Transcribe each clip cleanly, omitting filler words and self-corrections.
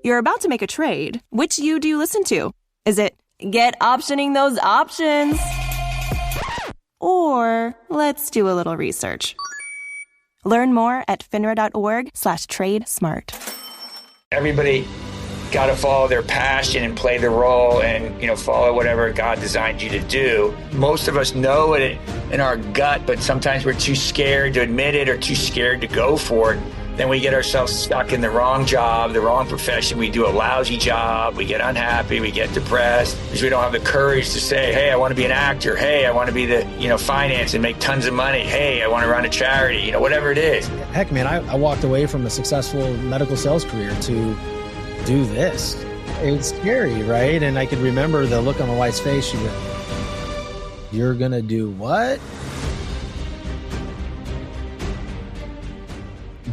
You're about to make a trade. Which you do you listen to? Is it get optioning those options? Or let's do a little research. Learn more at finra.org/trade-smart. Everybody got to follow their passion and play the role and, follow whatever God designed you to do. Most of us know it in our gut, but sometimes we're too scared to admit it or too scared to go for it. Then we get ourselves stuck in the wrong job, the wrong profession. We do a lousy job. We get unhappy. We get depressed because we don't have the courage to say, hey, I want to be an actor. Hey, I want to be the, finance and make tons of money. Hey, I want to run a charity, whatever it is. Heck, man, I walked away from a successful medical sales career to do this. It's scary, right? And I could remember the look on my wife's face. She went, "You're going to do what?"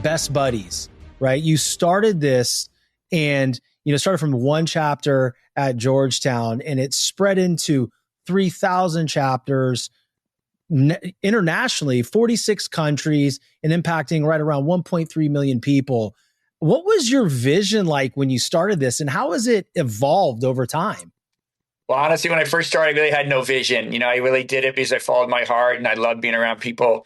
Best buddies, right? You started this and, started from one chapter at Georgetown and it spread into 3,000 chapters internationally, 46 countries, and impacting right around 1.3 million people. What was your vision like when you started this, and how has it evolved over time? Well, honestly, when I first started, I really had no vision. I really did it because I followed my heart and I loved being around people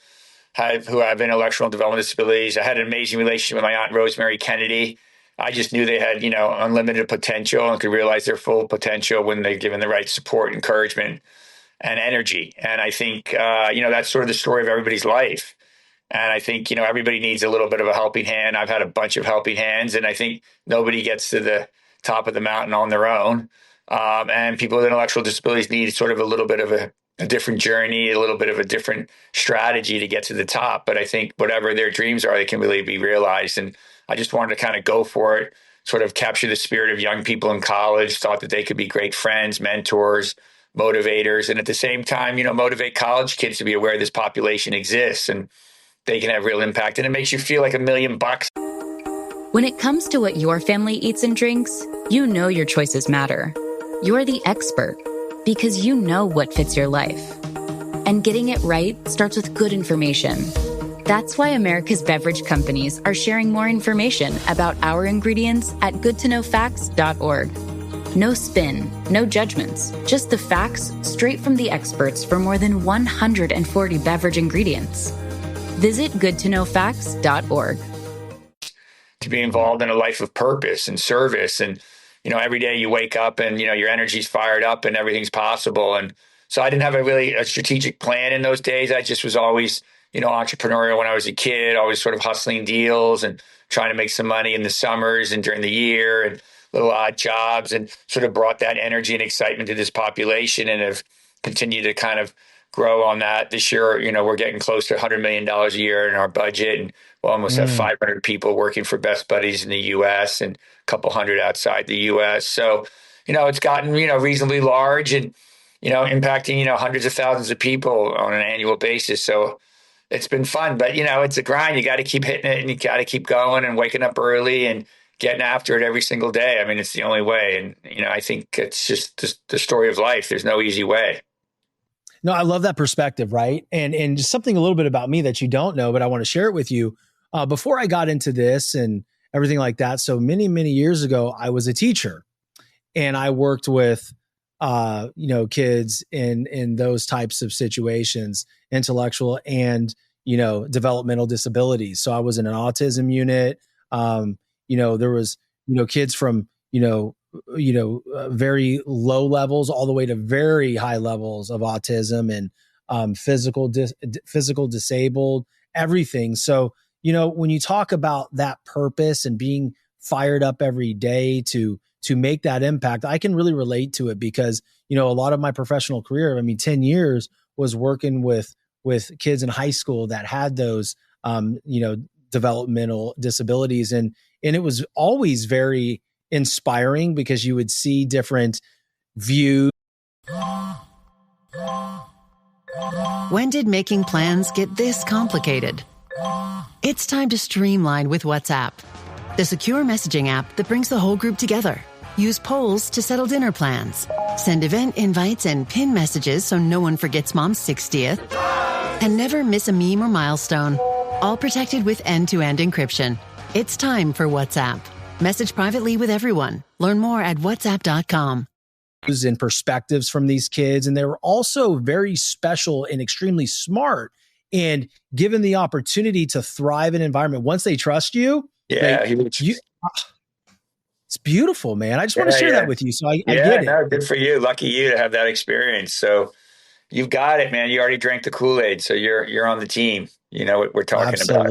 who have intellectual and developmental disabilities. I had an amazing relationship with my aunt, Rosemary Kennedy. I just knew they had, unlimited potential and could realize their full potential when they're given the right support, encouragement, and energy. And I think, that's sort of the story of everybody's life. And I think, everybody needs a little bit of a helping hand. I've had a bunch of helping hands, and I think nobody gets to the top of the mountain on their own. And people with intellectual disabilities need sort of a little bit of a different journey, a little bit of a different strategy to get to the top. But I think whatever their dreams are, they can really be realized. And I just wanted to kind of go for it, sort of capture the spirit of young people in college, thought that they could be great friends, mentors, motivators, and at the same time, motivate college kids to be aware this population exists and they can have real impact. And it makes you feel like $1 million. When it comes to what your family eats and drinks, your choices matter. You're the expert because you know what fits your life. And getting it right starts with good information. That's why America's beverage companies are sharing more information about our ingredients at goodtoknowfacts.org. No spin, no judgments, just the facts straight from the experts for more than 140 beverage ingredients. Visit goodtoknowfacts.org. To be involved in a life of purpose and service. And, every day you wake up and, your energy's fired up and everything's possible. And so I didn't have a strategic plan in those days. I just was always, entrepreneurial when I was a kid, always sort of hustling deals and trying to make some money in the summers and during the year and little odd jobs, and sort of brought that energy and excitement to this population and have continued to kind of grow on that. This year, we're getting close to $100 million a year in our budget, and we'll almost have 500 people working for Best Buddies in the U.S. and a couple hundred outside the U.S. So, it's gotten, reasonably large and, impacting, hundreds of thousands of people on an annual basis. So it's been fun, but, it's a grind. You got to keep hitting it and you got to keep going and waking up early and getting after it every single day. I mean, it's the only way. And, I think it's just the story of life. There's no easy way. No, I love that perspective, right? And just something a little bit about me that you don't know, but I want to share it with you. Before I got into this and everything like that, so many, many years ago, I was a teacher, and I worked with, kids in those types of situations, intellectual and, developmental disabilities. So I was in an autism unit. There was, kids from, very low levels all the way to very high levels of autism and physical disabled, everything. So, when you talk about that purpose and being fired up every day to make that impact, I can really relate to it because, a lot of my professional career, 10 years was working with kids in high school that had those, developmental disabilities. And it was always very inspiring because you would see different views. When did making plans get this complicated? It's time to streamline with WhatsApp, the secure messaging app that brings the whole group together. Use polls to settle dinner plans. Send event invites and pin messages so no one forgets Mom's 60th. And never miss a meme or milestone. All protected with end-to-end encryption. It's time for WhatsApp. Message privately with everyone. Learn more at whatsapp.com. And perspectives from these kids. And they were also very special and extremely smart. And given the opportunity to thrive in an environment, once they trust you, it's beautiful, man. I just want to share that with you. So I get it. No, good for you. Lucky you to have that experience. So you've got it, man. You already drank the Kool-Aid, so you're on the team. You know what we're talking about.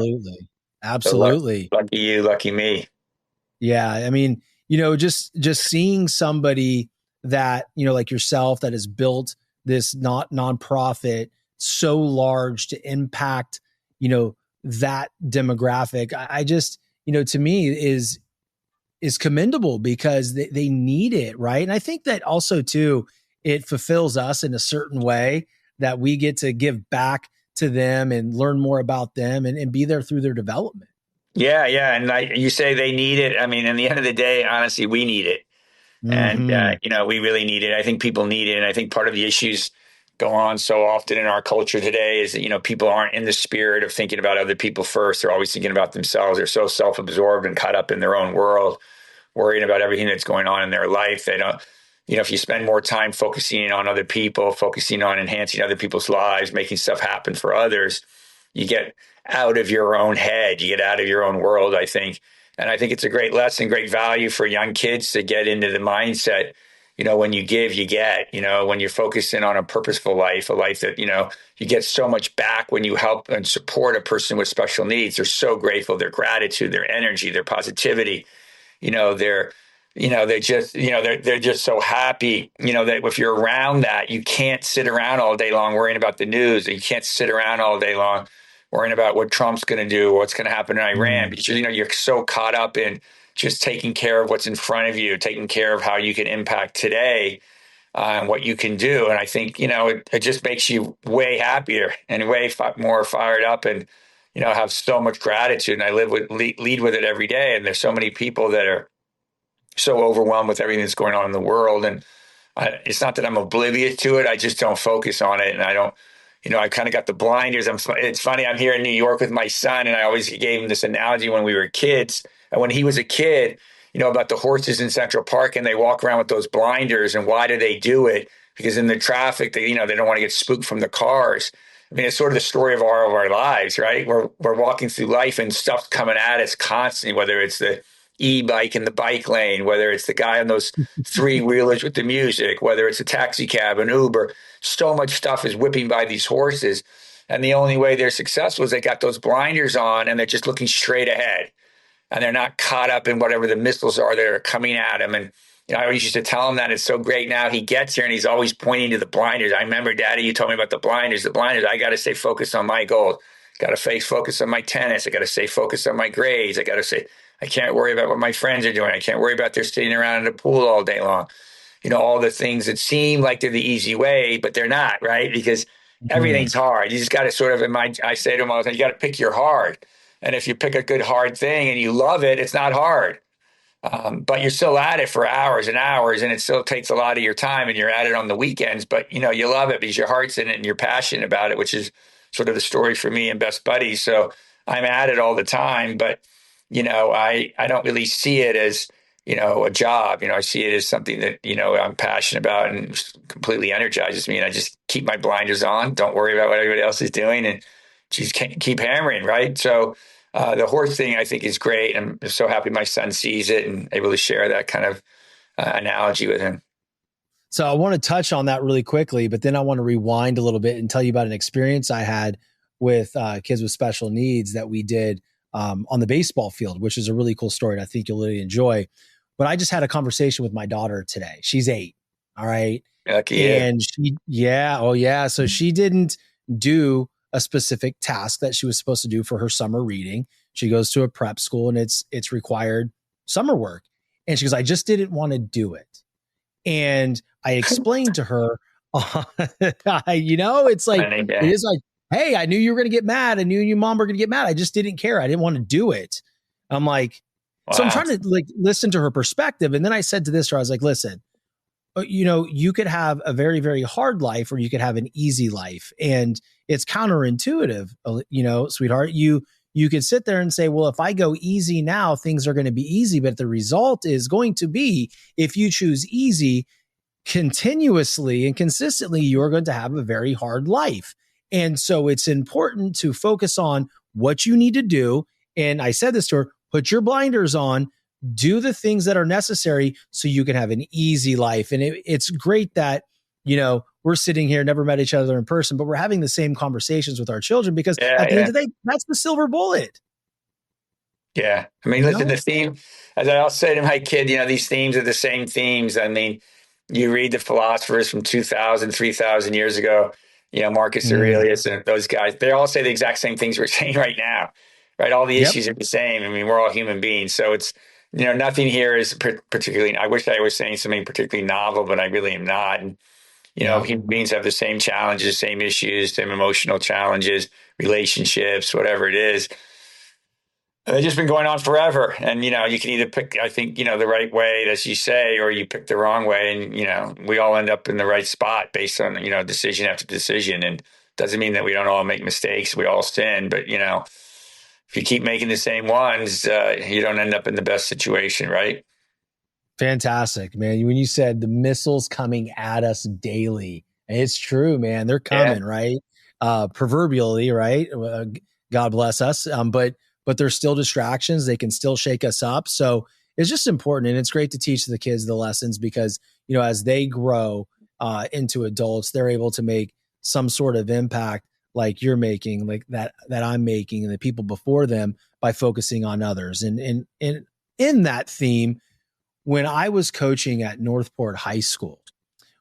Absolutely. So lucky you, lucky me. Yeah. I mean, just seeing somebody that, like yourself, that has built this nonprofit so large to impact, that demographic, I just, to me is commendable because they need it. Right. And I think that also too, it fulfills us in a certain way that we get to give back to them and learn more about them and be there through their development. Yeah. Yeah. And you say they need it. I mean, in the end of the day, honestly, we need it. And, we really need it. I think people need it. And I think part of the issues go on so often in our culture today is that, people aren't in the spirit of thinking about other people first. They're always thinking about themselves. They're so self-absorbed and caught up in their own world, worrying about everything that's going on in their life. They don't, if you spend more time focusing on other people, focusing on enhancing other people's lives, making stuff happen for others, you get out of your own head. You get out of your own world, I think. And I think it's a great lesson, great value for young kids to get into the mindset, when you give, you get, when you're focusing on a purposeful life, a life that, you get so much back when you help and support a person with special needs. They're so grateful, their gratitude, their energy, their positivity, they're just so happy, that if you're around that, you can't sit around all day long worrying about the news. You can't sit around all day long worrying about what Trump's going to do, what's going to happen in Iran, because, you're so caught up in just taking care of what's in front of you, taking care of how you can impact today and what you can do. And I think, it just makes you way happier and way more fired up and, have so much gratitude. And I lead with it every day. And there's so many people that are so overwhelmed with everything that's going on in the world. And it's not that I'm oblivious to it. I just don't focus on it. And I don't, I kind of got the blinders. It's funny. I'm here in New York with my son, and I always gave him this analogy when we were kids. And when he was a kid, about the horses in Central Park, and they walk around with those blinders. And why do they do it? Because in the traffic, they don't want to get spooked from the cars. I mean, it's sort of the story of all of our lives, right? We're walking through life and stuff's coming at us constantly, whether it's the e-bike in the bike lane, whether it's the guy on those three-wheelers with the music, whether it's a taxi cab, an Uber. So much stuff is whipping by these horses. And the only way they're successful is they got those blinders on and they're just looking straight ahead. And they're not caught up in whatever the missiles are that are coming at him. And I always used to tell him that it's so great now. He gets here and he's always pointing to the blinders. I remember, Daddy, you told me about the blinders. I got to stay focused on my goals. Got to stay focused on my tennis. I got to stay focused on my grades. I got to say, I can't worry about what my friends are doing. I can't worry about they're sitting around in the pool all day long. All the things that seem like they're the easy way, but they're not, right? Because everything's hard. You just got to sort of, I say to them all the time, you got to pick your hard. And if you pick a good hard thing and you love it, it's not hard. But you're still at it for hours and hours, and it still takes a lot of your time, and you're at it on the weekends. But, you love it because your heart's in it and you're passionate about it, which is sort of the story for me and Best Buddies. So I'm at it all the time, but, I don't really see it as, a job. I see it as something that, I'm passionate about and completely energizes me. And I just keep my blinders on, don't worry about what everybody else is doing, and just keep hammering, right? So the horse thing, I think, is great. I'm so happy my son sees it and able to share that kind of analogy with him. So I want to touch on that really quickly, but then I want to rewind a little bit and tell you about an experience I had with kids with special needs that we did on the baseball field, which is a really cool story. And I think you'll really enjoy. But I just had a conversation with my daughter today. She's 8. All right. Lucky. And so she didn't do a specific task that she was supposed to do for her summer reading. She goes to a prep school and it's required summer work. And she goes, I just didn't want to do it. And I explained to her, it's like, it is like, hey, I knew you were going to get mad. I knew your mom were going to get mad. I just didn't care. I didn't want to do it. I'm like, wow. So I'm trying to listen to her perspective. And then I said to this, I was like, listen, you could have a very, very hard life or you could have an easy life. And it's counterintuitive, sweetheart. You you could sit there and say, well, if I go easy now, things are going to be easy. But the result is going to be, if you choose easy continuously and consistently, you're going to have a very hard life. And so it's important to focus on what you need to do. And I said this to her, put your blinders on, do the things that are necessary so you can have an easy life. And it's great that, we're sitting here, never met each other in person, but we're having the same conversations with our children, because at the end of the day, that's the silver bullet. Yeah. I mean, listen, the theme, as I also say to my kid, these themes are the same themes. I mean, you read the philosophers from 2,000, 3,000 years ago, Marcus Aurelius and those guys, they all say the exact same things we're saying right now, right? All the issues are the same. I mean, we're all human beings. So it's, nothing here is particularly, I wish I was saying something particularly novel, but I really am not. And, human beings have the same challenges, same issues, same emotional challenges, relationships, whatever it is. They've just been going on forever. And, you can either pick, I think, the right way, as you say, or you pick the wrong way. And, we all end up in the right spot based on, decision after decision. And doesn't mean that we don't all make mistakes. We all sin. But, if you keep making the same ones, you don't end up in the best situation, right? Fantastic, man. When you said the missiles coming at us daily, it's true, man. They're coming, right? Proverbially, right? God bless us. But there's still distractions. They can still shake us up. So it's just important. And it's great to teach the kids the lessons, because, as they grow into adults, they're able to make some sort of impact like you're making, like that I'm making, and the people before them, by focusing on others. And in that theme, when I was coaching at Northport High School,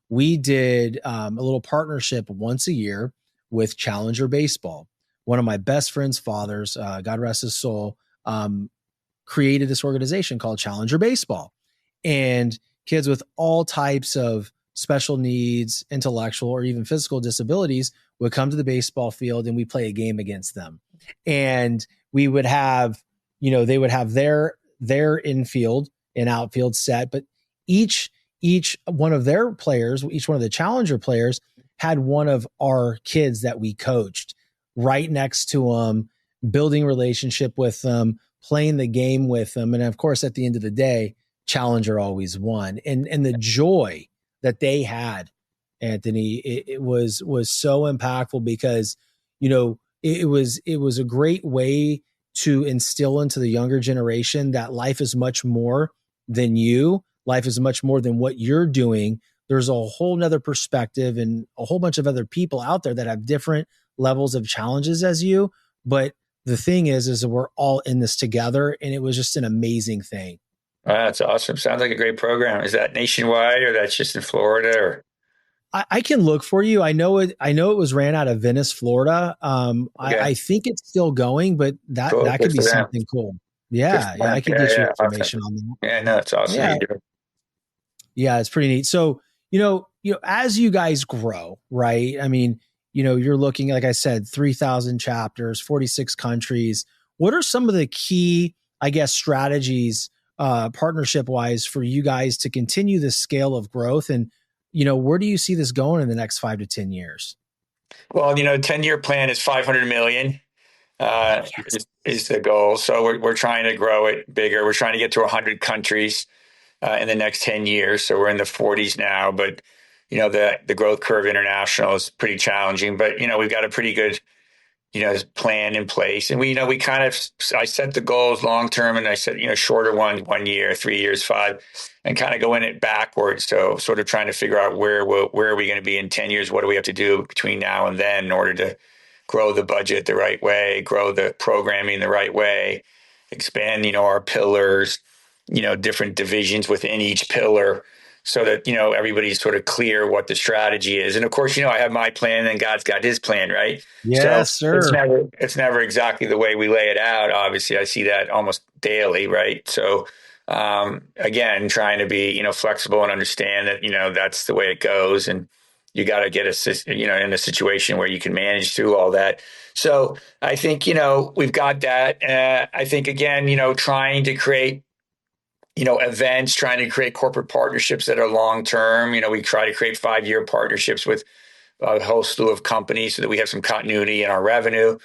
we did a little partnership once a year with Challenger Baseball. One of my best friend's fathers, God rest his soul, created this organization called Challenger Baseball. And kids with all types of special needs, intellectual or even physical disabilities would come to the baseball field, and we play a game against them. And we would have, they would have their infield and outfield set, but each one of their players, each one of the Challenger players, had one of our kids that we coached right next to them, building relationship with them, playing the game with them. And of course, at the end of the day, Challenger always won. And the joy that they had, Anthony, it was so impactful, because, it was a great way to instill into the younger generation that life is much more than you. Life is much more than what you're doing. There's a whole nother perspective and a whole bunch of other people out there that have different levels of challenges as you. But the thing is that we're all in this together, and it was just an amazing thing. Wow, that's awesome. Sounds like a great program. Is that nationwide, or that's just in Florida? Or I can look for you. I know it was ran out of Venice, Florida. I think it's still going, but that could be something cool. Yeah, I could get you information on that. Yeah, no, it's awesome. Yeah, it's pretty neat. So, as you guys grow, right? I mean, you're looking, like I said, 3,000 chapters, 46 countries. What are some of the key, I guess, strategies, partnership wise, for you guys to continue this scale of growth? And, where do you see this going in the next 5 to 10 years? Well, 10-year plan is 500 million is the goal. So we're trying to grow it bigger. We're trying to get to 100 countries in the next 10 years. So we're in the 40s now, but the growth curve international is pretty challenging, but we've got a pretty good plan in place. And we I set the goals long-term, and I said, shorter 1 year, 3 years, 5, and kind of go in it backwards. So sort of trying to figure out where are we going to be in 10 years? What do we have to do between now and then in order to grow the budget the right way, grow the programming the right way, expand, our pillars, different divisions within each pillar, so that, everybody's sort of clear what the strategy is. And of course, I have my plan, and God's got his plan, right? Yes, sir. It's never exactly the way we lay it out. Obviously, I see that almost daily, right? So, again, trying to be, flexible and understand that, that's the way it goes. And you got to get in a situation where you can manage through all that. So I think, we've got that. I think, again, trying to create, events, trying to create corporate partnerships that are long-term. We try to create 5-year partnerships with a whole slew of companies so that we have some continuity in our revenue.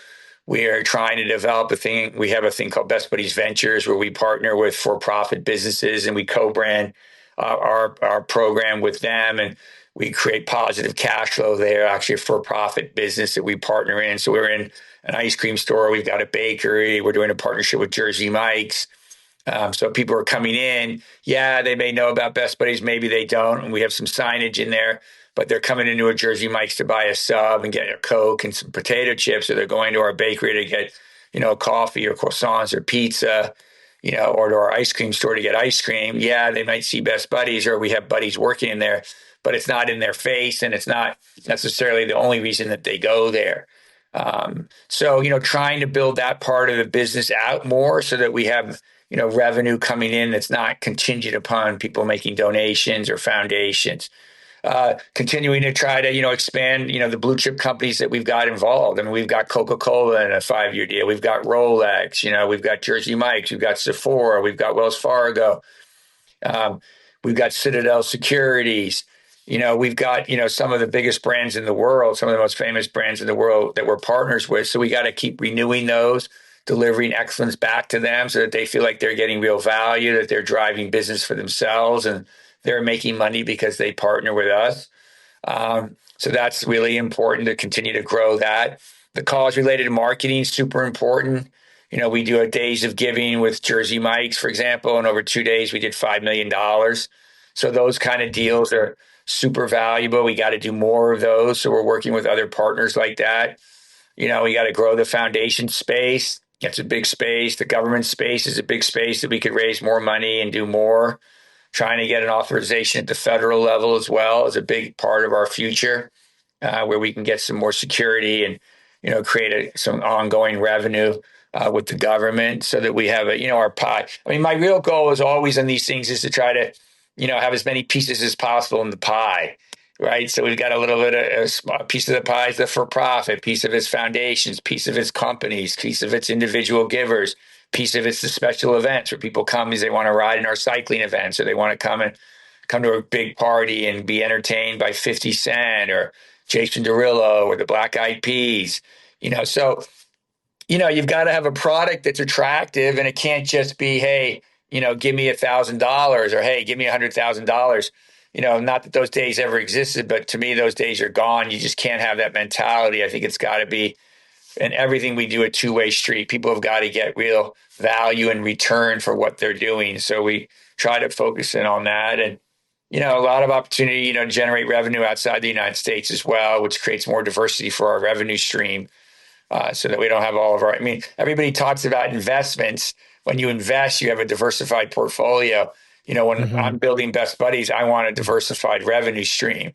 We are trying to develop a thing. We have a thing called Best Buddies Ventures, where we partner with for-profit businesses and we co-brand our program with them, and we create positive cash flow there. Actually, a for-profit business that we partner in. So we're in an ice cream store. We've got a bakery. We're doing a partnership with Jersey Mike's. So people are coming in. Yeah, they may know about Best Buddies. Maybe they don't. And we have some signage in there, but they're coming into a Jersey Mike's to buy a sub and get a Coke and some potato chips, or they're going to our bakery to get, coffee or croissants or pizza, or to our ice cream store to get ice cream. Yeah, they might see Best Buddies, or we have buddies working in there, but it's not in their face, and it's not necessarily the only reason that they go there. So, trying to build that part of the business out more so that we have, revenue coming in that's not contingent upon people making donations or foundations. Continuing to try to, expand, the blue chip companies that we've got involved. I mean, we've got Coca-Cola in a 5-year deal. We've got Rolex, we've got Jersey Mike's, we've got Sephora, we've got Wells Fargo. We've got Citadel Securities. We've got, some of the biggest brands in the world, some of the most famous brands in the world that we're partners with. So we got to keep renewing those, delivering excellence back to them so that they feel like they're getting real value, that they're driving business for themselves and they're making money because they partner with us. So that's really important to continue to grow that. The cause-related marketing is super important. We do a Days of Giving with Jersey Mike's, for example, and over 2 days we did $5 million. So those kind of deals are super valuable. We got to do more of those. So we're working with other partners like that. We got to grow the foundation space. That's a big space. The government space is a big space that we could raise more money and do more. Trying to get an authorization at the federal level as well is a big part of our future, where we can get some more security and, create some ongoing revenue with the government so that we have our pie. I mean, my real goal is always on these things is to try to, have as many pieces as possible in the pie, right? So we've got a little bit of a small piece of the pie is the for-profit, piece of its foundations, piece of its companies, piece of its individual givers, piece of it's the special events where people come because they want to ride in our cycling events, or they want to come to a big party and be entertained by 50 Cent or Jason Derulo or the Black Eyed Peas. So you've got to have a product that's attractive, and it can't just be, hey, give me $1,000 or hey, give me $100,000. Not that those days ever existed, but to me, those days are gone. You just can't have that mentality. I think it's got to be, and everything we do, a two-way street. People have got to get real value and return for what they're doing. So we try to focus in on that. And, a lot of opportunity, to generate revenue outside the United States as well, which creates more diversity for our revenue stream, so that we don't have all of our, everybody talks about investments. When you invest, you have a diversified portfolio. When I'm building Best Buddies, I want a diversified revenue stream.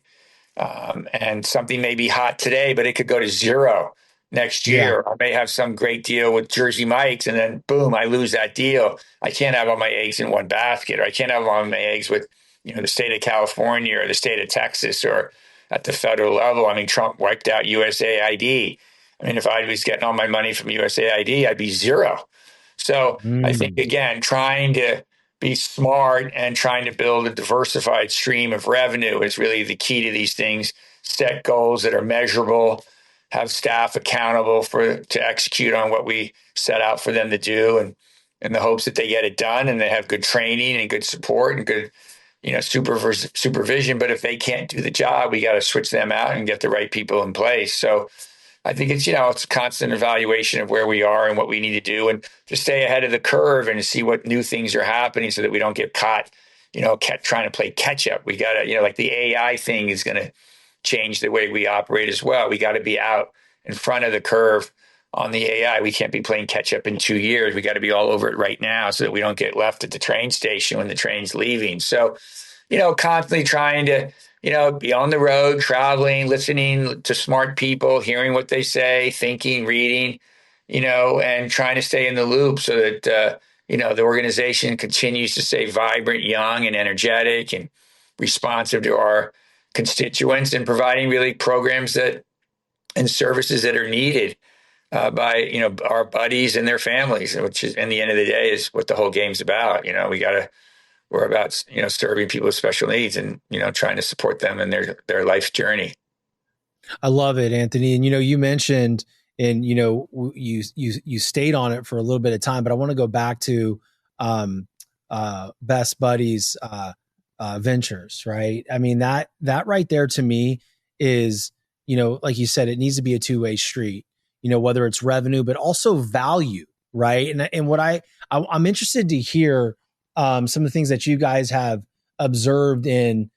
And something may be hot today, but it could go to zero next year. Yeah. I may have some great deal with Jersey Mike's, and then boom, I lose that deal. I can't have all my eggs in one basket, or I can't have all my eggs with, the state of California or the state of Texas or at the federal level. Trump wiped out USAID. If I was getting all my money from USAID, I'd be zero. So I think, again, trying to be smart and trying to build a diversified stream of revenue is really the key to these things. Set goals that are measurable, have staff accountable to execute on what we set out for them to do, and in the hopes that they get it done and they have good training and good support and good, supervision. But if they can't do the job, we got to switch them out and get the right people in place. So I think it's, it's a constant evaluation of where we are and what we need to do, and to stay ahead of the curve and to see what new things are happening so that we don't get caught, trying to play catch up. We got to, like the AI thing is going to change the way we operate as well. We got to be out in front of the curve on the AI. We can't be playing catch up in 2 years. We got to be all over it right now so that we don't get left at the train station when the train's leaving. So, constantly trying to, be on the road, traveling, listening to smart people, hearing what they say, thinking, reading, and trying to stay in the loop so that, the organization continues to stay vibrant, young, and energetic and responsive to our constituents, and providing really programs and services that are needed by, our buddies and their families, which is, in the end of the day, is what the whole game's about. We're about, serving people with special needs and, trying to support them in their life journey. I love it, Anthony. And, you mentioned you stayed on it for a little bit of time, but I want to go back to Best Buddies Ventures, right? I mean, that right there to me is, like you said, it needs to be a two-way street, whether it's revenue, but also value, right? And what I'm interested to hear some of the things that you guys have observed in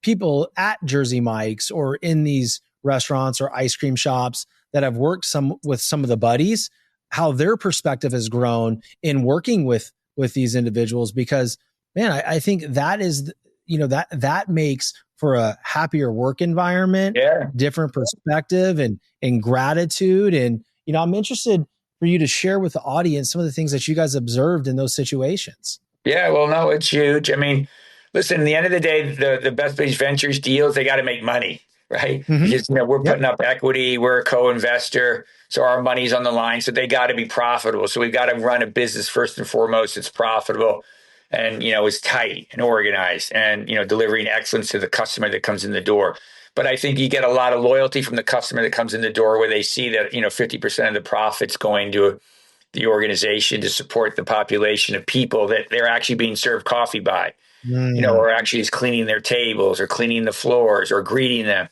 people at Jersey Mike's or in these restaurants or ice cream shops that have worked with some of the buddies, how their perspective has grown in working with these individuals, because man, I think that is, that makes for a happier work environment, different perspective and gratitude. And, I'm interested for you to share with the audience some of the things that you guys observed in those situations. Yeah, well, no, it's huge. I mean, listen, at the end of the day, the Best Buddies Ventures deals, they got to make money, right? Mm-hmm. Because, we're putting up equity, we're a co-investor, so our money's on the line. So they got to be profitable. So we've got to run a business first and foremost. It's profitable and, is tight and organized and, delivering excellence to the customer that comes in the door. But I think you get a lot of loyalty from the customer that comes in the door where they see that, 50% of the profits going to the organization to support the population of people that they're actually being served coffee by, or actually is cleaning their tables or cleaning the floors or greeting them,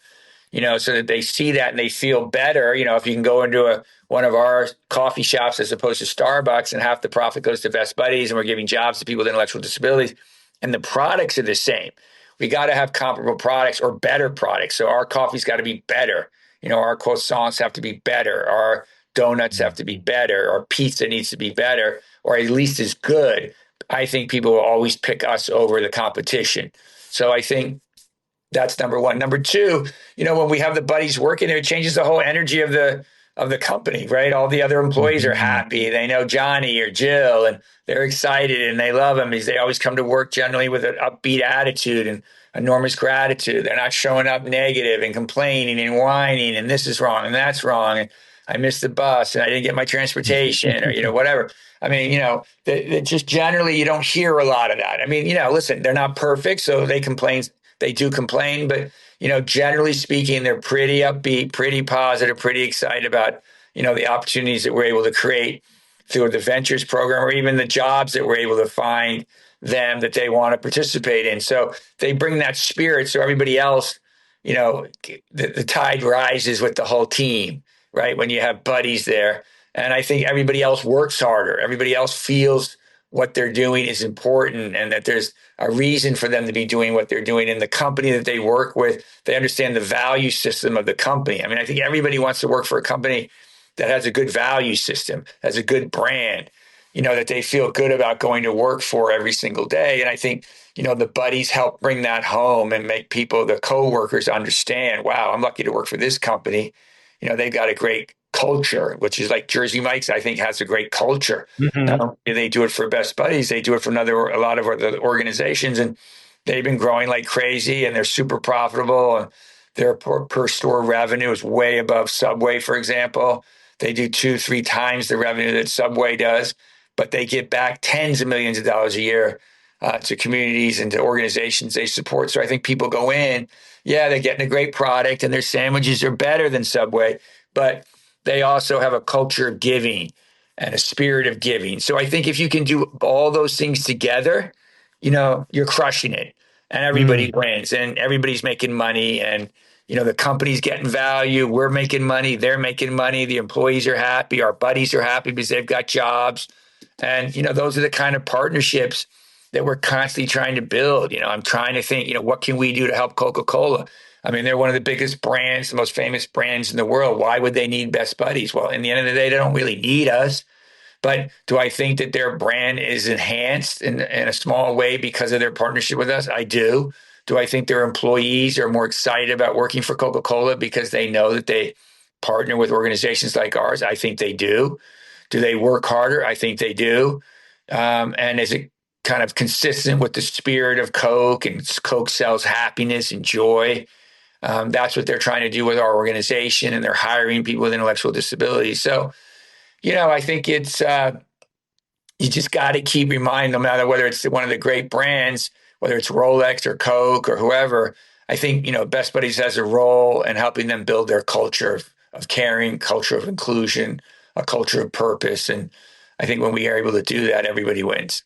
so that they see that and they feel better. If you can go into one of our coffee shops as opposed to Starbucks and half the profit goes to Best Buddies and we're giving jobs to people with intellectual disabilities and the products are the same. We got to have comparable products or better products. So our coffee's got to be better. Our croissants have to be better. Our donuts have to be better, or pizza needs to be better, or at least as good. I think people will always pick us over the competition. So I think that's number one. Number two, when we have the buddies working there, it changes the whole energy of the company, right? All the other employees are happy. They know Johnny or Jill, and they're excited and they love them because they always come to work generally with an upbeat attitude and enormous gratitude. They're not showing up negative and complaining and whining and this is wrong and that's wrong. And I missed the bus and I didn't get my transportation or, whatever. I mean, just generally you don't hear a lot of that. I mean, listen, they're not perfect. So they complain. They do complain, but, generally speaking, they're pretty upbeat, pretty positive, pretty excited about, the opportunities that we're able to create through the ventures program or even the jobs that we're able to find them that they want to participate in. So they bring that spirit. So everybody else, the tide rises with the whole team, right? When you have buddies there. And I think everybody else works harder. Everybody else feels what they're doing is important and that there's a reason for them to be doing what they're doing in the company that they work with. They understand the value system of the company. I mean, I think everybody wants to work for a company that has a good value system, has a good brand, that they feel good about going to work for every single day. And I think, the buddies help bring that home and make people, the coworkers understand, wow, I'm lucky to work for this company. They've got a great culture, which is like Jersey Mike's, I think, has a great culture. They do it for Best Buddies. They do it for a lot of other organizations, and they've been growing like crazy, and they're super profitable. And their per store revenue is way above Subway, for example. They do 2-3 times the revenue that Subway does, but they give back tens of millions of dollars a year to communities and to organizations they support. So I think people go in, they're getting a great product, and their sandwiches are better than Subway, but they also have a culture of giving and a spirit of giving. So I think if you can do all those things together, you're crushing it and everybody wins and everybody's making money and, the company's getting value. We're making money. They're making money. The employees are happy. Our buddies are happy because they've got jobs. And, those are the kind of partnerships that we're constantly trying to build. I'm trying to think, what can we do to help Coca-Cola? I mean, they're one of the biggest brands, the most famous brands in the world. Why would they need Best Buddies? Well, in the end of the day, they don't really need us. But do I think that their brand is enhanced in a small way because of their partnership with us? I do. Do I think their employees are more excited about working for Coca-Cola because they know that they partner with organizations like ours? I think they do. Do they work harder? I think they do. And is it kind of consistent with the spirit of Coke, and Coke sells happiness and joy? That's what they're trying to do with our organization, and they're hiring people with intellectual disabilities. So, I think it's, you just got to keep reminding them, no matter whether it's one of the great brands, whether it's Rolex or Coke or whoever. I think, Best Buddies has a role in helping them build their culture of caring, culture of inclusion, a culture of purpose. And I think when we are able to do that, everybody wins.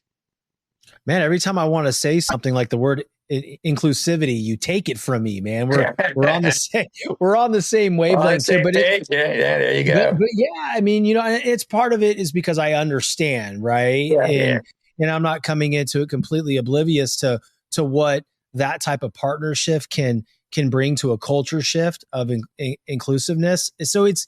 Man, every time I want to say something like the word inclusivity, you take it from me, man. We're on the same wavelength here. But yeah, there you go. But yeah, I mean, it's part of it is because I understand, right? Yeah. And I'm not coming into it completely oblivious to what that type of partnership can bring to a culture shift of inclusiveness. So it's,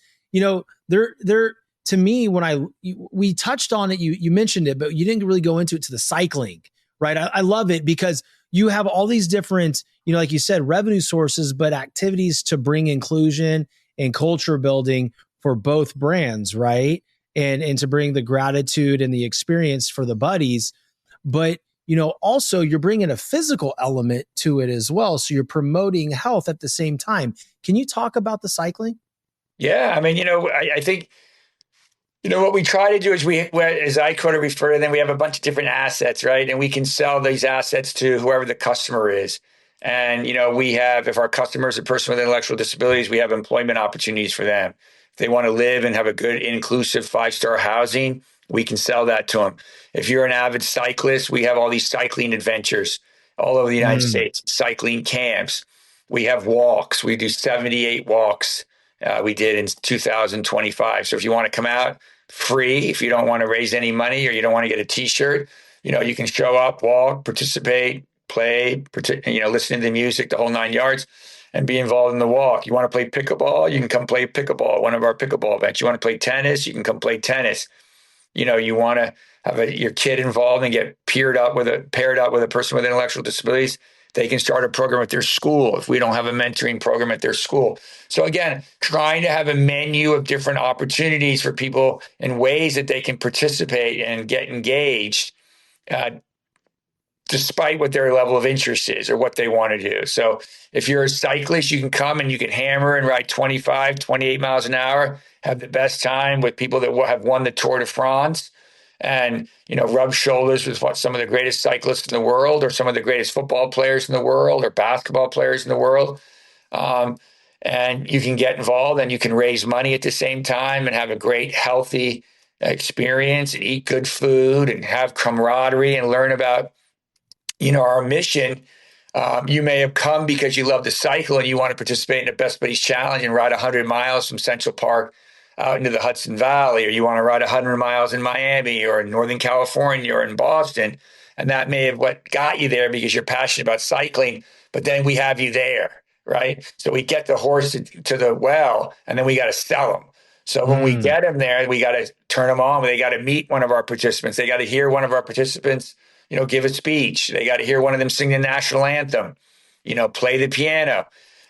there to me, when we touched on it, you mentioned it, but you didn't really go into it to the cycling, right? I love it because you have all these different, like you said, revenue sources, but activities to bring inclusion and culture building for both brands, right? And to bring the gratitude and the experience for the buddies. But, also you're bringing a physical element to it as well. So you're promoting health at the same time. Can you talk about the cycling? Yeah. I mean, I think, what we try to do is as I kind of refer to them, we have a bunch of different assets, right? And we can sell these assets to whoever the customer is. And, if our customer is a person with intellectual disabilities, we have employment opportunities for them. If they want to live and have a good, inclusive 5-star housing, we can sell that to them. If you're an avid cyclist, we have all these cycling adventures all over the United States, cycling camps. We have walks. We do 78 walks. We did in 2025. So if you want to come out free, if you don't want to raise any money or you don't want to get a t-shirt, you can show up, walk, participate, play, listen to the music, the whole 9 yards, and be involved in the walk. You want to play pickleball? You can come play pickleball at one of our pickleball events. You want to play tennis? You can come play tennis. You want to have your kid involved and get paired up with a person with intellectual disabilities. They can start a program at their school if we don't have a mentoring program at their school. So again, trying to have a menu of different opportunities for people in ways that they can participate and get engaged, despite what their level of interest is or what they want to do. So if you're a cyclist, you can come and you can hammer and ride 25, 28 miles an hour, have the best time with people that have won the Tour de France, and rub shoulders with some of the greatest cyclists in the world, or some of the greatest football players in the world, or basketball players in the world. And you can get involved and you can raise money at the same time and have a great, healthy experience and eat good food and have camaraderie and learn about, our mission. You may have come because you love to cycle and you want to participate in the Best Buddies Challenge and ride 100 miles from Central Park out into the Hudson Valley, or you want to ride 100 miles in Miami or in Northern California or in Boston. And that may have what got you there because you're passionate about cycling, but then we have you there, right? So we get the horse to the well, and then we got to sell them. So when we get them there, we got to turn them on. They got to meet one of our participants. They got to hear one of our participants, give a speech. They got to hear one of them sing the national anthem, play the piano.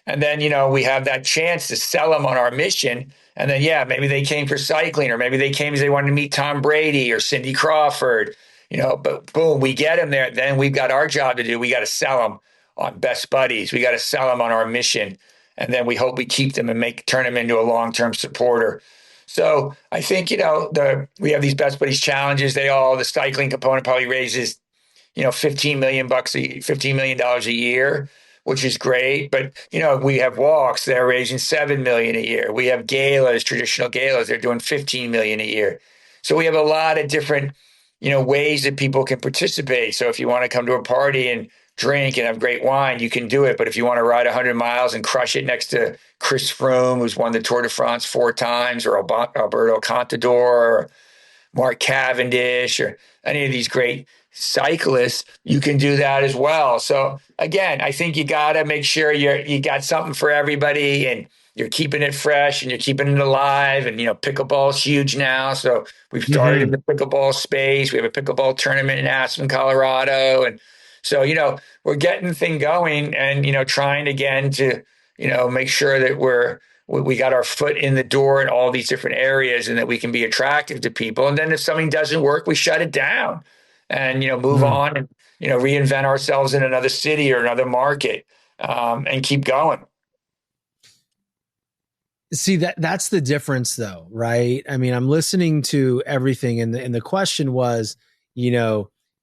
And then, we have that chance to sell them on our mission. And then, maybe they came for cycling, or maybe they came because they wanted to meet Tom Brady or Cindy Crawford, but boom, we get them there. Then we've got our job to do. We got to sell them on Best Buddies. We got to sell them on our mission. And then we hope we keep them and turn them into a long-term supporter. So I think, we have these Best Buddies challenges. The cycling component probably raises, $15 million a year, which is great. But, we have walks. They're raising $7 million a year. We have galas, traditional galas. They're doing $15 million a year. So we have a lot of different, ways that people can participate. So if you want to come to a party and drink and have great wine, you can do it. But if you want to ride 100 miles and crush it next to Chris Froome, who's won the Tour de France 4 times, or Alberto Contador, or Mark Cavendish, or any of these great cyclists, you can do that as well. So again, I think you got to make sure you got something for everybody, and you're keeping it fresh and you're keeping it alive. And, pickleball's huge now. So we've started in the pickleball space. We have a pickleball tournament in Aspen, Colorado. And so, we're getting the thing going and, trying again to, make sure that we got our foot in the door in all these different areas, and that we can be attractive to people. And then if something doesn't work, we shut it down and, move on and, reinvent ourselves in another city or another market, and keep going. See, that's the difference though, right? I mean, I'm listening to everything, and the question was,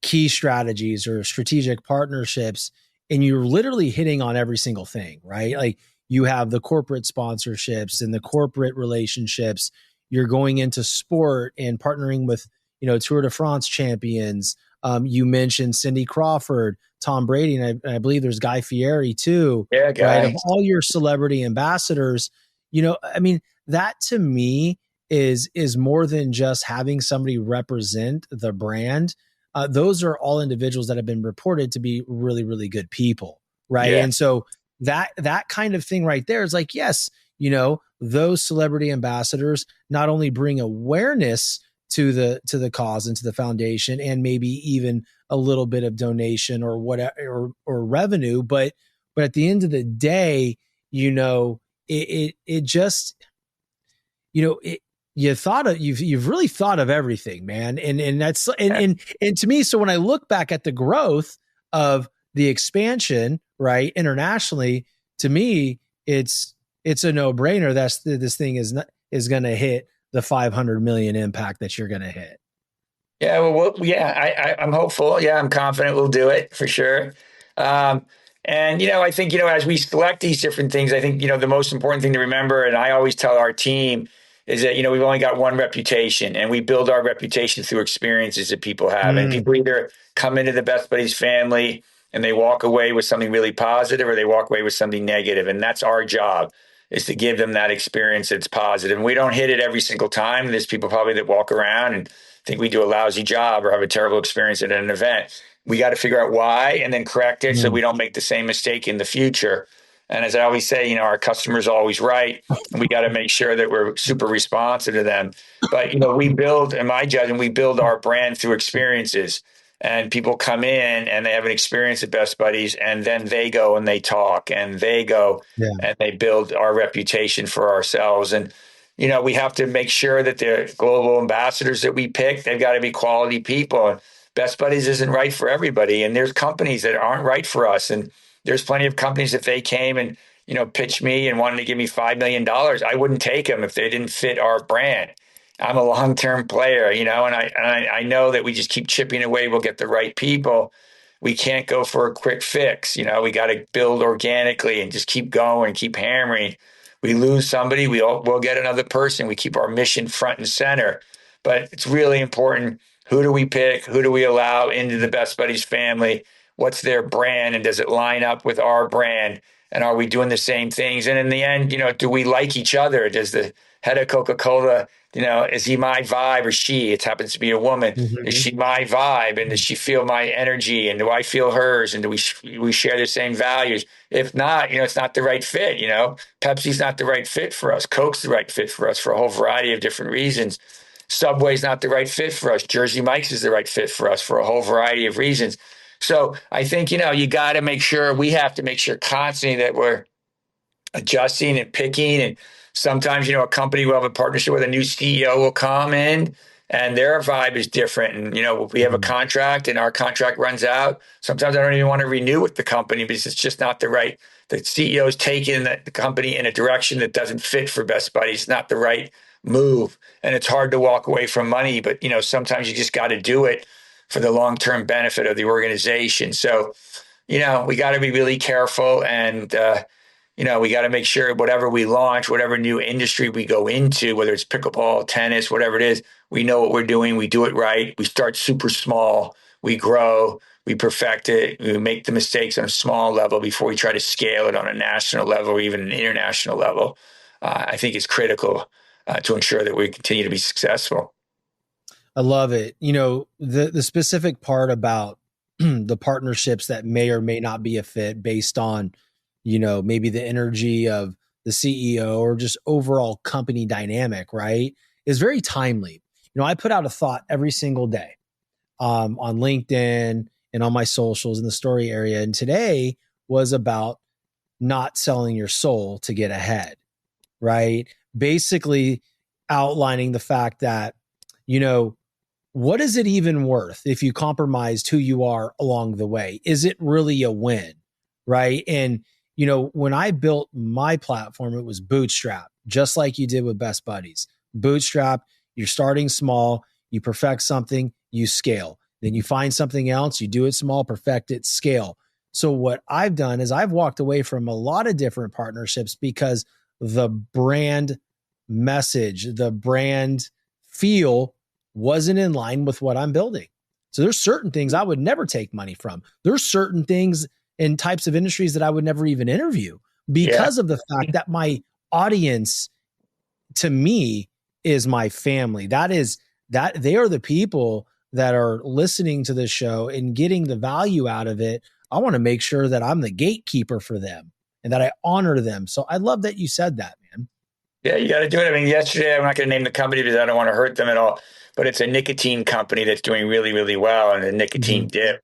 key strategies or strategic partnerships, and you're literally hitting on every single thing, right? Like you have the corporate sponsorships and the corporate relationships. You're going into sport and partnering with, Tour de France champions. You mentioned Cindy Crawford, Tom Brady, and I believe there's Guy Fieri too. Yeah, Guy. Right? Of all your celebrity ambassadors, that to me is more than just having somebody represent the brand. Those are all individuals that have been reported to be really, really good people. Right. Yeah. And so that kind of thing right there is like, yes, those celebrity ambassadors not only bring awareness to the cause and to the foundation, and maybe even a little bit of donation or whatever or revenue, but at the end of the day, it just, you've really thought of everything, man. And that's, and to me, so when I look back at the growth of the expansion, right, internationally, to me, it's a no brainer. This thing is going to hit the 500 million impact that you're going to hit. Yeah. Well, I'm hopeful. Yeah. I'm confident we'll do it for sure. And, I think, as we select these different things, I think, the most important thing to remember, and I always tell our team, is that, we've only got one reputation, and we build our reputation through experiences that people have. And people either come into the Best Buddies family and they walk away with something really positive, or they walk away with something negative. And that's our job, is to give them that experience that's positive. And we don't hit it every single time. There's people probably that walk around and think we do a lousy job or have a terrible experience at an event. We got to figure out why and then correct it so we don't make the same mistake in the future. And as I always say, our customer's always right, and we got to make sure that we're super responsive to them. But, we build, in my judgment, we build our brand through experiences. And people come in and they have an experience at Best Buddies, and then they go and they talk and they go and they build our reputation for ourselves. And, we have to make sure that the global ambassadors that we pick, they've got to be quality people. And Best Buddies isn't right for everybody. And there's companies that aren't right for us. And there's plenty of companies, if they came and, pitched me and wanted to give me $5 million, I wouldn't take them if they didn't fit our brand. I'm a long-term player, and I know that we just keep chipping away. We'll get the right people. We can't go for a quick fix. We got to build organically and just keep going, keep hammering. We lose somebody, we'll get another person. We keep our mission front and center. But it's really important. Who do we pick? Who do we allow into the Best Buddies family? What's their brand? And does it line up with our brand? And are we doing the same things? And in the end, do we like each other? Does the head of Coca-Cola, is he my vibe or she? It happens to be a woman. Mm-hmm. Is she my vibe? And does she feel my energy? And do I feel hers? And do we share the same values? If not, it's not the right fit. Pepsi's not the right fit for us. Coke's the right fit for us for a whole variety of different reasons. Subway's not the right fit for us. Jersey Mike's is the right fit for us for a whole variety of reasons. So I think, you got to make sure, we have to make sure constantly that we're adjusting and picking. And sometimes, a company will have a partnership with a new CEO will come in and their vibe is different. And, we have a contract and our contract runs out. Sometimes I don't even want to renew with the company because it's just not the right, the CEO's taking the company in a direction that doesn't fit for Best Buddies. It's not the right move. And it's hard to walk away from money, but, sometimes you just got to do it for the long-term benefit of the organization. So, we got to be really careful and, we got to make sure whatever we launch, whatever new industry we go into, whether it's pickleball, tennis, whatever it is, we know what we're doing. We do it right. We start super small. We grow. We perfect it. We make the mistakes on a small level before we try to scale it on a national level or even an international level. I think it's critical to ensure that we continue to be successful. I love it. The specific part about the partnerships that may or may not be a fit based on, maybe the energy of the CEO or just overall company dynamic, right, is very timely. I put out a thought every single day on LinkedIn and on my socials in the story area. And today was about not selling your soul to get ahead, right? Basically outlining the fact that, what is it even worth if you compromised who you are along the way? Is it really a win, right? And, when I built my platform, it was bootstrap, just like you did with Best Buddies. Bootstrap, you're starting small, you perfect something, you scale. Then you find something else, you do it small, perfect it, scale. So what I've done is I've walked away from a lot of different partnerships because the brand message, the brand feel wasn't in line with what I'm building. So there's certain things I would never take money from. There's certain things in types of industries that I would never even interview because of the fact that my audience, to me, is my family. That they are the people that are listening to this show and getting the value out of it. I want to make sure that I'm the gatekeeper for them and that I honor them. So I love that you said that, man. Yeah, you got to do it. I mean, yesterday, I'm not going to name the company because I don't want to hurt them at all, but it's a nicotine company that's doing really, really well. And the nicotine dip,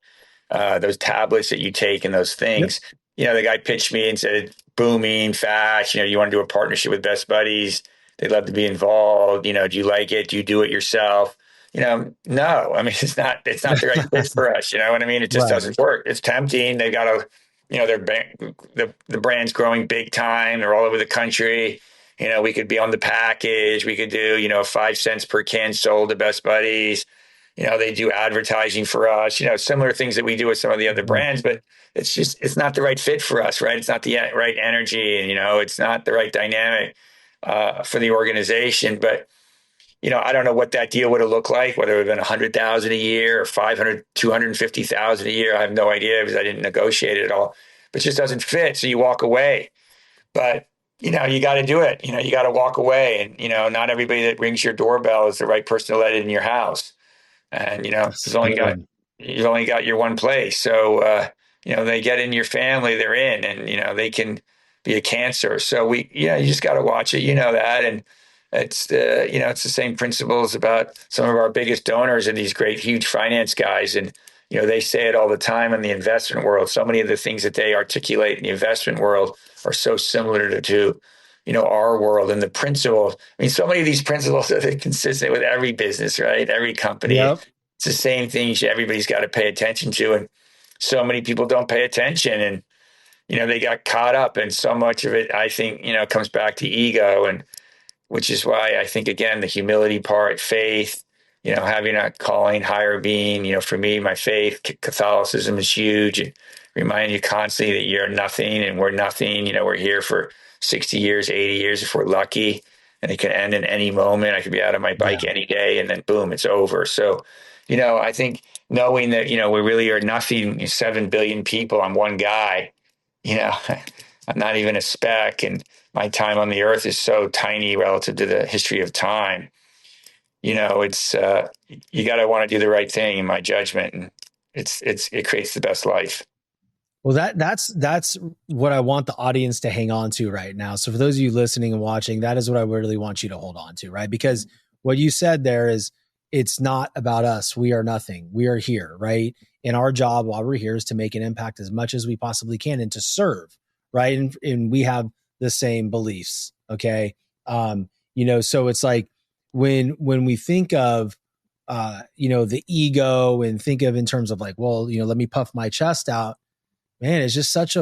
those tablets that you take and those things, the guy pitched me and said, booming, fast, you want to do a partnership with Best Buddies. They'd love to be involved. Do you like it? Do you do it yourself? No, I mean, it's not the right fit for us. You know what I mean? It just doesn't work. It's tempting. They got to, the brand's growing big time. They're all over the country. We could be on the package. We could do, 5 cents per can sold to Best Buddies. They do advertising for us, similar things that we do with some of the other brands, but it's not the right fit for us, right? It's not the right energy and, it's not the right dynamic for the organization. But, I don't know what that deal would have looked like, whether it would have been 100,000 a year or 500, 250,000 a year. I have no idea because I didn't negotiate it at all, but it just doesn't fit. So you walk away, but you got to do it. You got to walk away and, not everybody that rings your doorbell is the right person to let it in your house. And, you've only got your one place. So, they get in your family, they're in, and, they can be a cancer. So you just got to watch it, that. And it's it's the same principles about some of our biggest donors and these great, huge finance guys. And, they say it all the time in the investment world. So many of the things that they articulate in the investment world are so similar to our world and the principles. I mean, so many of these principles are consistent with every business, right? Every company. Yep. It's the same things everybody's got to pay attention to. And so many people don't pay attention and, they got caught up. And so much of it, I think, comes back to ego. And which is why I think, again, the humility part, faith, having a calling, higher being, for me, my faith, Catholicism is huge. And reminding you constantly that you're nothing and we're nothing. We're here for 60 years, 80 years if we're lucky, and it can end in any moment. I could be out on my bike any day and then boom, it's over. So, I think knowing that, we really are nothing, 7 billion people, I'm one guy, I'm not even a speck. And my time on the earth is so tiny relative to the history of time. It's, you got to want to do the right thing in my judgment. And it creates the best life. Well, that's what I want the audience to hang on to right now. So for those of you listening and watching, that is what I really want you to hold on to, right? Because what you said there is, it's not about us. We are nothing. We are here, right? And our job while we're here is to make an impact as much as we possibly can and to serve, right? And we have the same beliefs, okay? So it's like when we think of, the ego and think of in terms of like, well, let me puff my chest out. Man, it's just such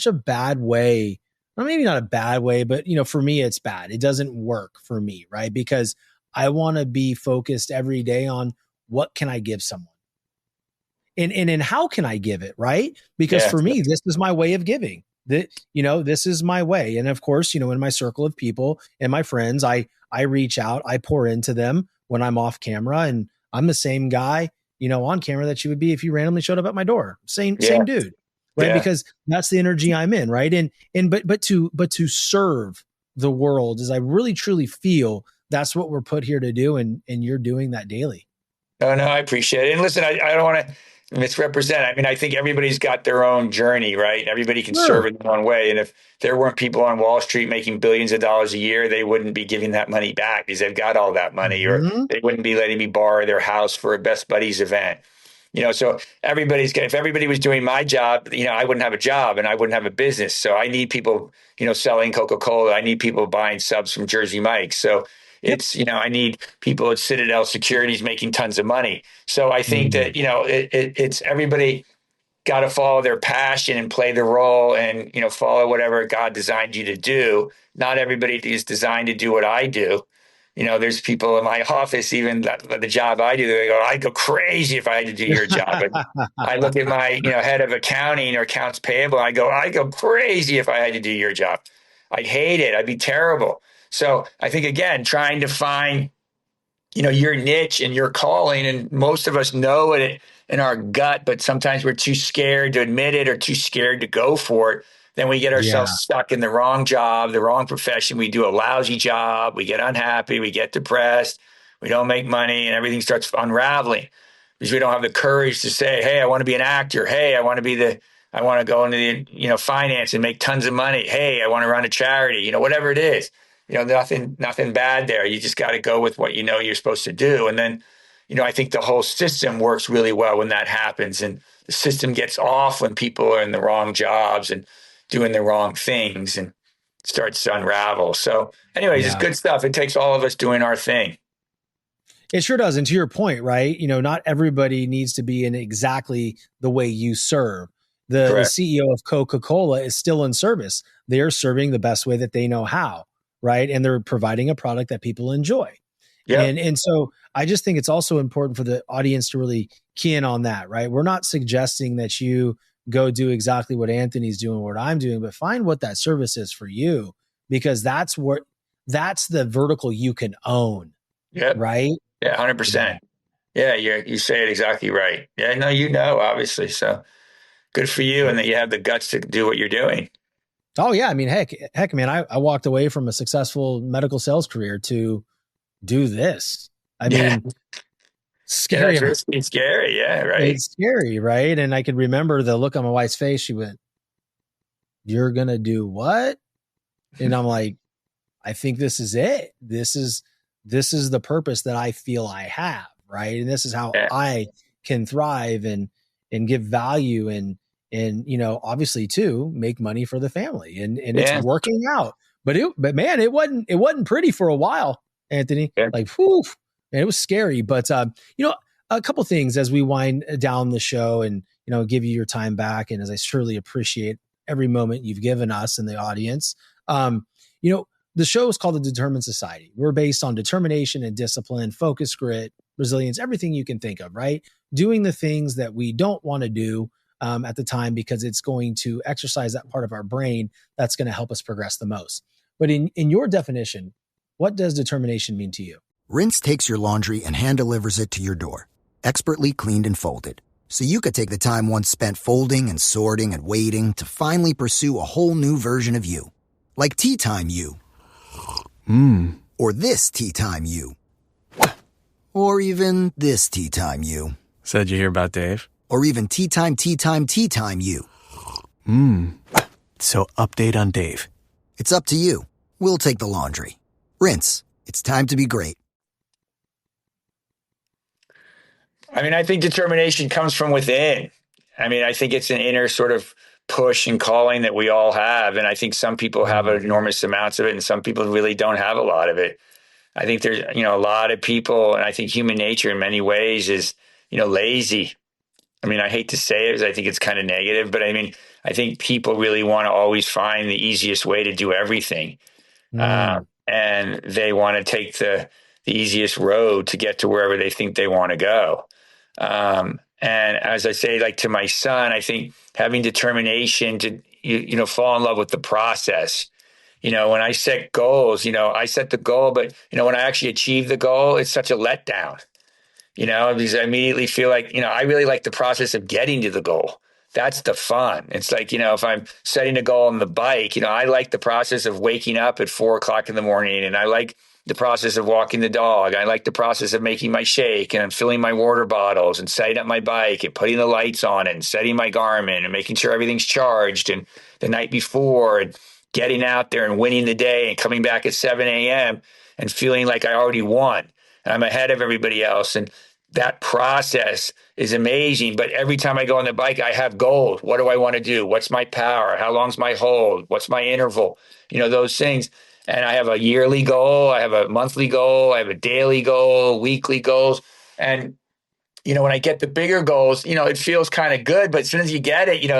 a bad way. Well, maybe not a bad way, but for me, it's bad. It doesn't work for me, right? Because I want to be focused every day on what can I give someone, and how can I give it, right? Because for me, this is my way of giving. This is my way, and of course, in my circle of people and my friends, I reach out, I pour into them when I'm off camera, and I'm the same guy, on camera that you would be if you randomly showed up at my door. Same dude. Right. Yeah. Because that's the energy I'm in. Right. But to serve the world is I really truly feel that's what we're put here to do. And you're doing that daily. Oh, no, I appreciate it. And listen, I don't want to misrepresent. I mean, I think everybody's got their own journey, right? Everybody can serve in their own way. And if there weren't people on Wall Street making billions of dollars a year, they wouldn't be giving that money back because they've got all that money, or they wouldn't be letting me borrow their house for a Best Buddies event. So if everybody was doing my job, I wouldn't have a job and I wouldn't have a business. So I need people, selling Coca-Cola. I need people buying subs from Jersey Mike's. So it's, I need people at Citadel Securities making tons of money. So I think that, it's everybody got to follow their passion and play the role and, follow whatever God designed you to do. Not everybody is designed to do what I do. There's people in my office, even the job I do, they go, I'd go crazy if I had to do your job. But I look at my, head of accounting or accounts payable, I go crazy if I had to do your job. I'd hate it. I'd be terrible. So I think, again, trying to find, your niche and your calling, and most of us know it in our gut, but sometimes we're too scared to admit it or too scared to go for it. Then we get ourselves stuck in the wrong job, the wrong profession. We do a lousy job. We get unhappy. We get depressed. We don't make money, and everything starts unraveling because we don't have the courage to say, hey, I want to be an actor. Hey, I want to go into the, finance and make tons of money. Hey, I want to run a charity, whatever it is. Nothing bad there. You just got to go with what you're supposed to do. And then, I think the whole system works really well when that happens. And the system gets off when people are in the wrong jobs and doing the wrong things and starts to unravel. So anyways, it's good stuff. It takes all of us doing our thing. It sure does. And to your point, right? Not everybody needs to be in exactly the way you serve. The CEO of Coca-Cola is still in service. They're serving the best way that they know how, right? And they're providing a product that people enjoy. Yeah. And so I just think it's also important for the audience to really key in on that, right? We're not suggesting that you go do exactly what Anthony's doing, what I'm doing, but find what that service is for you, because that's the vertical you can own. Yeah. Right. Yeah. 100%. Yeah. You say it exactly right. Yeah. No, obviously. So good for you. And that you have the guts to do what you're doing. Oh yeah. I mean, heck, man, I walked away from a successful medical sales career to do this. I mean, scary. Yeah, it's scary. Yeah. Right. It's scary. Right. And I could remember the look on my wife's face. She went, "You're going to do what?" And I'm like, I think this is it. This is the purpose that I feel I have. Right. And this is how I can thrive and give value and obviously too, make money for the family. And it's working out, but man, it wasn't pretty for a while, Anthony. Yeah. Like, whew, man, it was scary. But, a couple things as we wind down the show and, give you your time back. And as I surely appreciate every moment you've given us and the audience, the show is called The Determined Society. We're based on determination and discipline, focus, grit, resilience, everything you can think of, right? Doing the things that we don't want to do at the time because it's going to exercise that part of our brain that's going to help us progress the most. But in your definition, what does determination mean to you? Rinse takes your laundry and hand delivers it to your door, expertly cleaned and folded, so you could take the time once spent folding and sorting and waiting to finally pursue a whole new version of you. Like Tea Time You. Or this Tea Time You. Or even this Tea Time You. Said you hear about Dave? Or even Tea Time You. So update on Dave. It's up to you. We'll take the laundry. Rinse. It's time to be great. I mean, I think determination comes from within. I mean, I think it's an inner sort of push and calling that we all have. And I think some people have enormous amounts of it and some people really don't have a lot of it. I think there's, a lot of people, and I think human nature in many ways is, lazy. I mean, I hate to say it because I think it's kind of negative, but I mean, I think people really want to always find the easiest way to do everything. And they want to take the easiest road to get to wherever they think they want to go. And as I say, like to my son, I think having determination to, fall in love with the process. When I set goals, I set the goal, but, when I actually achieve the goal, it's such a letdown, because I immediately feel like, I really like the process of getting to the goal. That's the fun. It's like, if I'm setting a goal on the bike, I like the process of waking up at 4:00 in the morning, and I like the process of walking the dog. I like the process of making my shake and filling my water bottles and setting up my bike and putting the lights on it and setting my Garmin and making sure everything's charged and the night before and getting out there and winning the day and coming back at 7 a.m. and feeling like I already won and I'm ahead of everybody else. And that process is amazing. But every time I go on the bike, I have goals. What do I want to do? What's my power? How long's my hold? What's my interval? Those things. And I have a yearly goal. I have a monthly goal. I have a daily goal, weekly goals. And, when I get the bigger goals, it feels kind of good. But as soon as you get it,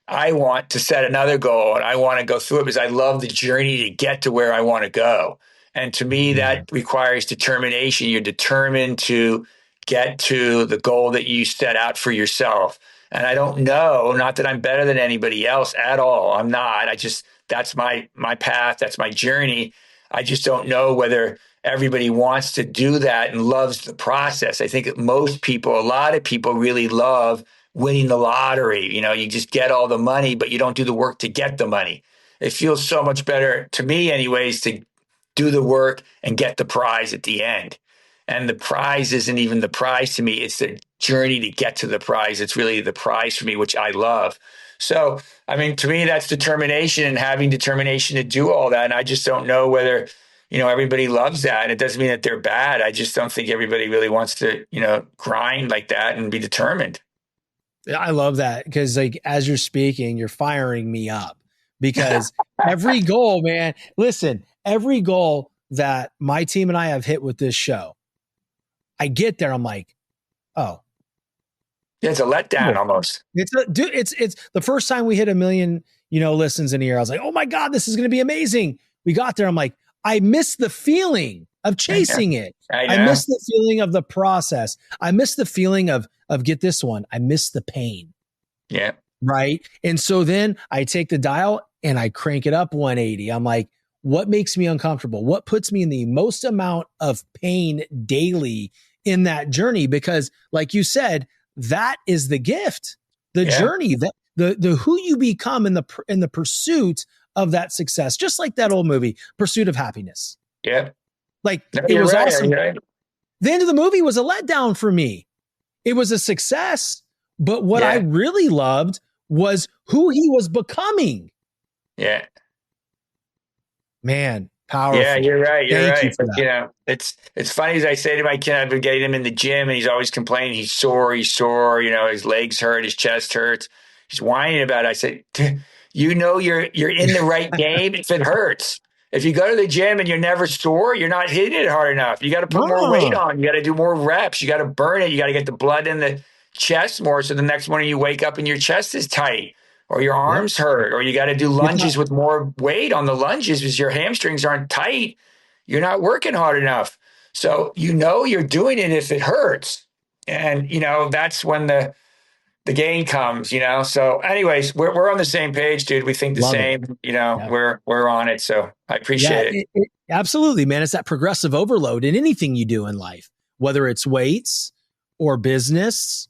I want to set another goal and I want to go through it because I love the journey to get to where I want to go. And to me, that requires determination. You're determined to get to the goal that you set out for yourself. And I don't know, not that I'm better than anybody else at all. I'm not. That's my path. That's my journey. I just don't know whether everybody wants to do that and loves the process. I think most people, a lot of people really love winning the lottery. You just get all the money, but you don't do the work to get the money. It feels so much better to me anyways to do the work and get the prize at the end. And the prize isn't even the prize to me. It's the journey to get to the prize. It's really the prize for me, which I love. So, I mean, to me, that's determination and having determination to do all that. And I just don't know whether, everybody loves that. And it doesn't mean that they're bad. I just don't think everybody really wants to, grind like that and be determined. I love that because as you're speaking, you're firing me up because every goal, man, listen, every goal that my team and I have hit with this show, I get there. I'm like, oh, yeah, it's a letdown almost. It's the first time we hit 1 million, listens in a year. I was like, oh my God, this is going to be amazing. We got there. I'm like, I miss the feeling of chasing it. I miss the feeling of the process. I miss the feeling of get this one. I miss the pain. Yeah. Right. And so then I take the dial and I crank it up 180. I'm like, what makes me uncomfortable? What puts me in the most amount of pain daily in that journey? Because like you said, that is the gift, the journey, that the who you become in the pursuit of that success. Just like that old movie, Pursuit of Happiness. Yeah. Like it was right, awesome. right. The end of the movie was a letdown for me. It was a success, but what I really loved was who he was becoming. Yeah. Man, powerful. Yeah, you're right. Thank But, it's funny as I say to my kid, I've been getting him in the gym and he's always complaining. He's sore. His legs hurt. His chest hurts. He's whining about it. I said, you're in the right game if it hurts. If you go to the gym and you're never sore, you're not hitting it hard enough. You got to put more weight on. You got to do more reps. You got to burn it. You got to get the blood in the chest more. So the next morning you wake up and your chest is tight. Or your arms hurt, or you got to do lunges with more weight on the lunges because your hamstrings aren't tight. You're not working hard enough. So you're doing it if it hurts. And, that's when the gain comes, So anyways, we're on the same page, dude. We think the same, we're on it. So I appreciate it. Absolutely, man. It's that progressive overload in anything you do in life, whether it's weights or business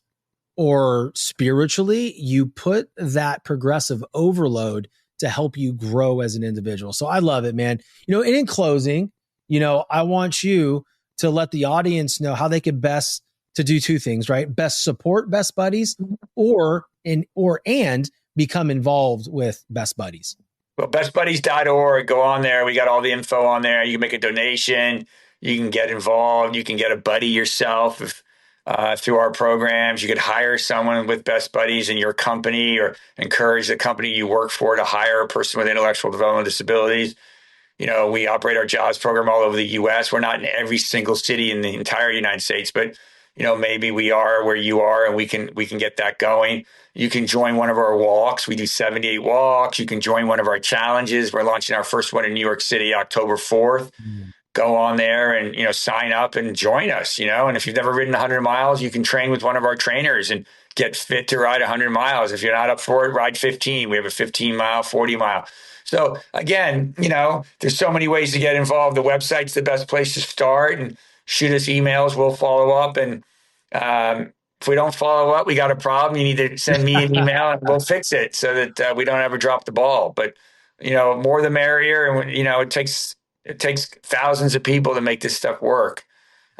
or spiritually, you put that progressive overload to help you grow as an individual. So I love it, man. And in closing, I want you to let the audience know how they could best to do two things, right? Best support Best Buddies and become involved with Best Buddies. Well, bestbuddies.org, go on there. We got all the info on there. You can make a donation. You can get involved. You can get a buddy yourself through our programs. You could hire someone with Best Buddies in your company or encourage the company you work for to hire a person with intellectual developmental disabilities. We operate our jobs program all over the U.S. We're not in every single city in the entire United States, but maybe we are where you are, and we can get that going. You can join one of our walks. We do 78 walks. You can join one of our challenges. We're launching our first one in New York City, October 4th. Go on there and, sign up and join us, and if you've never ridden 100 miles, you can train with one of our trainers and get fit to ride 100 miles. If you're not up for it, ride 15. We have a 15 mile, 40 mile. So again, there's so many ways to get involved. The website's the best place to start, and shoot us emails. We'll follow up. And if we don't follow up, we got a problem. You need to send me an email and we'll fix it so that we don't ever drop the ball. But, more the merrier. And, it takes thousands of people to make this stuff work,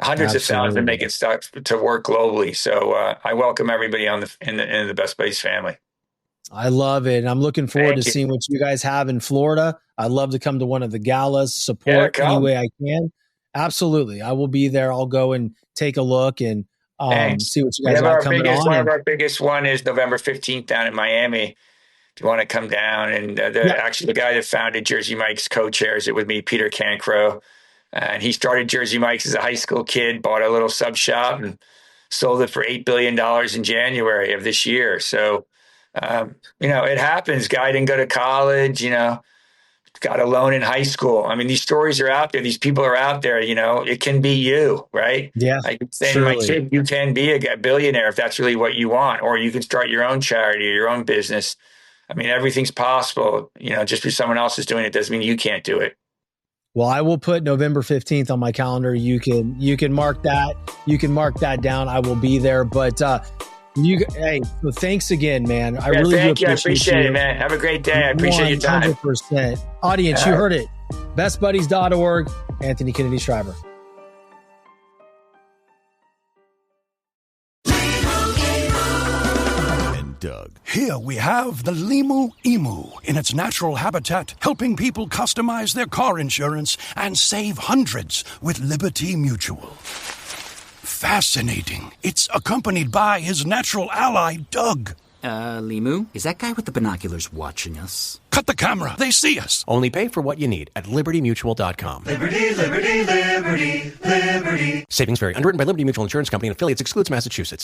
hundreds of thousands to make it start to work globally. So I welcome everybody in the Best Buddies family. I love it. And I'm looking forward to seeing what you guys have in Florida. I'd love to come to one of the galas, support any way I can. Absolutely. I will be there. I'll go and take a look and see what you guys got coming on. One of our biggest one is November 15th down in Miami. If you want to come down, and actually the guy that founded Jersey Mike's co-chairs it with me, Peter Cancro, and he started Jersey Mike's as a high school kid, bought a little sub shop and sold it for $8 billion in January of this year. So, it happens. Guy didn't go to college, got a loan in high school. I mean, these stories are out there. These people are out there. It can be you, right? Yeah. I can say to my kid, you can be a billionaire if that's really what you want, or you can start your own charity or your own business. I mean, everything's possible. Just because someone else is doing it doesn't mean you can't do it. Well, I will put November 15th on my calendar. You can mark that. You can mark that down. I will be there. But hey, so thanks again, man. I really thank you. I appreciate it, man. Have a great day. I appreciate your time. 100%. Audience, you heard it. bestbuddies.org. Anthony Kennedy Shriver. Doug. Here we have the Limu Emu in its natural habitat, helping people customize their car insurance and save hundreds with Liberty Mutual. Fascinating. It's accompanied by his natural ally, Doug. Limu, is that guy with the binoculars watching us? Cut the camera. They see us. Only pay for what you need at libertymutual.com. Liberty, liberty, liberty, liberty. Savings vary. Underwritten by Liberty Mutual Insurance Company and affiliates. Excludes Massachusetts.